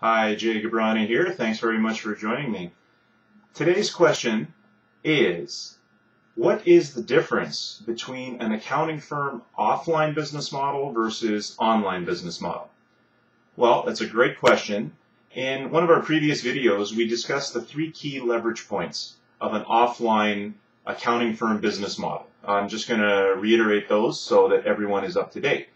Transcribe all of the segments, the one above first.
Hi, Jay Gabrani here. Thanks very much for joining me. Today's question is, what is the difference between an accounting firm offline business model versus online business model? Well, that's a great question. In one of our previous videos, we discussed the three key leverage points of an offline accounting firm business model. I'm just going to reiterate those so that everyone is up to date.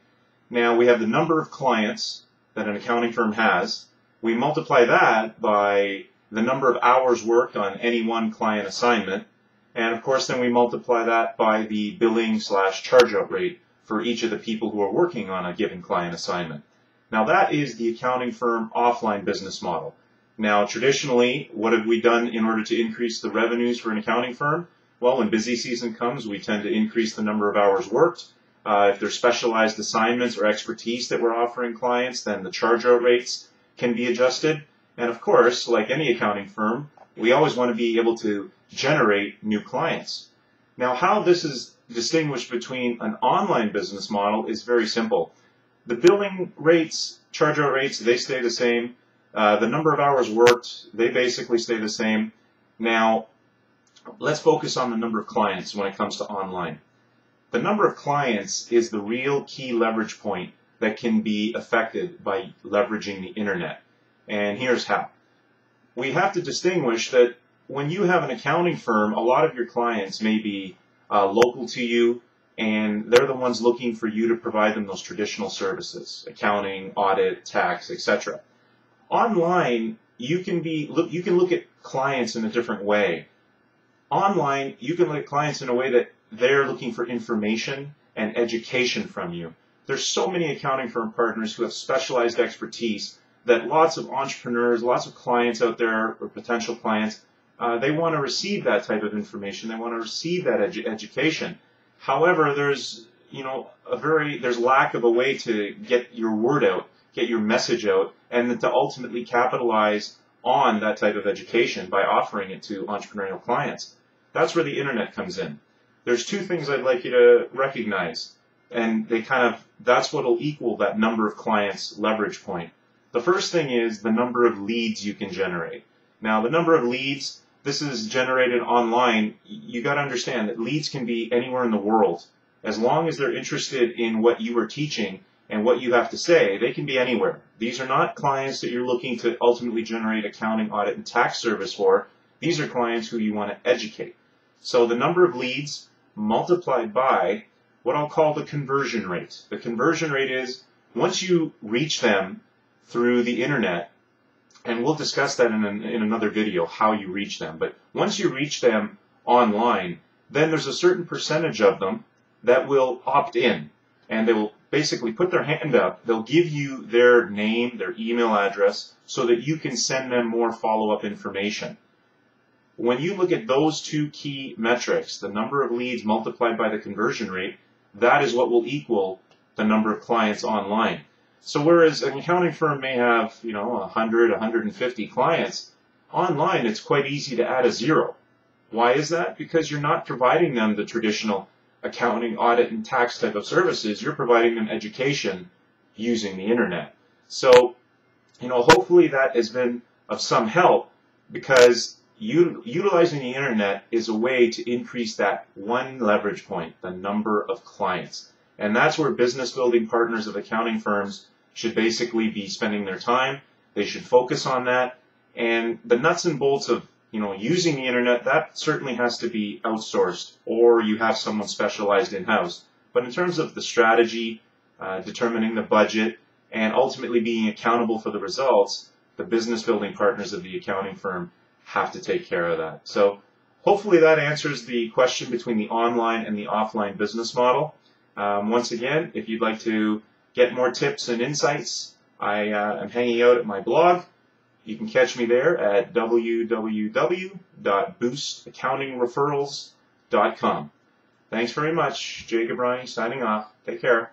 Now, we have the number of clients that an accounting firm has. We multiply that by the number of hours worked on any one client assignment. And of course, then we multiply that by the billing/charge-out rate for each of the people who are working on a given client assignment. Now, that is the accounting firm offline business model. Now, traditionally, what have we done in order to increase the revenues for an accounting firm? Well, when busy season comes, we tend to increase the number of hours worked. If there's specialized assignments or expertise that we're offering clients, then the charge-out rates can be adjusted. And of course, like any accounting firm, we always want to be able to generate new clients. Now, how this is distinguished between an online business model is very simple. The billing rates, charge-out rates, they stay the same. The number of hours worked, they basically stay the same. Now, let's focus on the number of clients when it comes to online. The number of clients is the real key leverage point that can be affected by leveraging the internet. And here's how. We have to distinguish that when you have an accounting firm, a lot of your clients may be local to you, and they're the ones looking for you to provide them those traditional services, accounting, audit, tax, etc. Online, you can look at clients in a different way. Online, you can look at clients in a way that they're looking for information and education from you. There's so many accounting firm partners who have specialized expertise that lots of entrepreneurs, lots of clients out there, or potential clients, they want to receive that type of information. They want to receive that education. However, there's lack of a way to get your word out, get your message out, and to ultimately capitalize on that type of education by offering it to entrepreneurial clients. That's where the internet comes in. There's two things I'd like you to recognize, and that's what will equal that number of clients leverage point. The first thing is the number of leads you can generate. Now, the number of leads, this is generated online. You got to understand that leads can be anywhere in the world. As long as they're interested in what you are teaching and what you have to say, they can be anywhere. These are not clients that you're looking to ultimately generate accounting, audit, and tax service for. These are clients who you want to educate. So the number of leads multiplied by what I'll call the conversion rate. The conversion rate is once you reach them through the internet, and we'll discuss that in another video, how you reach them. But once you reach them online, then there's a certain percentage of them that will opt in, and they will basically put their hand up. They'll give you their name, their email address, so that you can send them more follow-up information. When you look at those two key metrics, the number of leads multiplied by the conversion rate, that is what will equal the number of clients online. So whereas an accounting firm may have, 100, 150 clients, online it's quite easy to add a zero. Why is that? Because you're not providing them the traditional accounting, audit, and tax type of services. You're providing them education using the internet. So, hopefully that has been of some help, because utilizing the internet is a way to increase that one leverage point, the number of clients. And that's where business building partners of accounting firms should basically be spending their time. They should focus on that. And the nuts and bolts of using the internet, that certainly has to be outsourced, or you have someone specialized in-house. But in terms of the strategy, determining the budget, and ultimately being accountable for the results, the business building partners of the accounting firm have to take care of that. So hopefully that answers the question between the online and the offline business model. Once again, if you'd like to get more tips and insights, I am hanging out at my blog. You can catch me there at www.boostaccountingreferrals.com. Thanks very much. Jay Gabrani signing off. Take care.